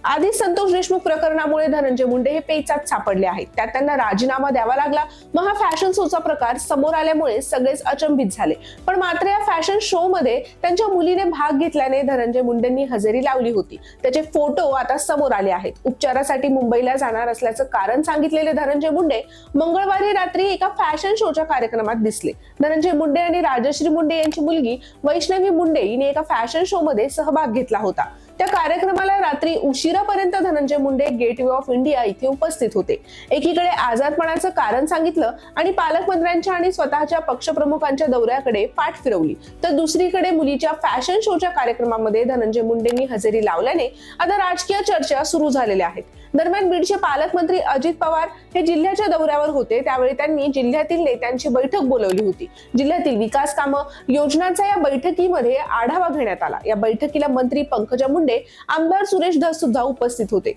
आधीच संतोष देशमुख प्रकरणामुळे धनंजय मुंडे हे पेचात सापडले आहेत. त्यात त्यांना राजीनामा द्यावा लागला. मग हा फॅशन शोचा प्रकार समोर आल्यामुळे सगळेच अचंबित झाले. पण मात्र या फॅशन शो मध्ये त्यांच्या मुलीने भाग घेतल्याने धनंजय मुंडेंनी हजेरी लावली होती. त्याचे फोटो आता समोर आले आहेत. उपचारासाठी मुंबईला जाणार असल्याचं कारण सांगितलेले धनंजय मुंडे मंगळवारी रात्री एका फॅशन शोच्या कार्यक्रमात दिसले. धनंजय मुंडे आणि राजश्री मुंडे यांची मुलगी वैष्णवी मुंडे हिने एका फॅशन शो मध्ये सहभाग घेतला होता. त्या कार्यक्रमाला रात्री उशिरापर्यंत Dhananjay Munde gateway of India इथे उपस्थित होते. एकीकडे आजारपणाचं कारण सांगितलं आणि पालकमंत्र्यांच्या आणि स्वतःच्या पक्षप्रमुखांच्या दौऱ्याकडे पाठ फिरवली, तर दुसरीकडे मुलीच्या फॅशन शोच्या कार्यक्रमामध्ये धनंजय मुंडेंनी हजेरी लावल्याने आता राजकीय चर्चा सुरू झालेल्या आहेत. दरम्यान बीडचे पालकमंत्री अजित पवार हे जिल्ह्याच्या दौऱ्यावर होते. त्यावेळी त्यांनी जिल्ह्यातील नेत्यांची बैठक बोलावली होती. जिल्ह्यातील विकास कामं, योजनांचा या बैठकीमध्ये आढावा घेण्यात आला. या बैठकीला मंत्री पंकजा मुंडे, आमदार सुरेश धस सुद्धा उपस्थित होते.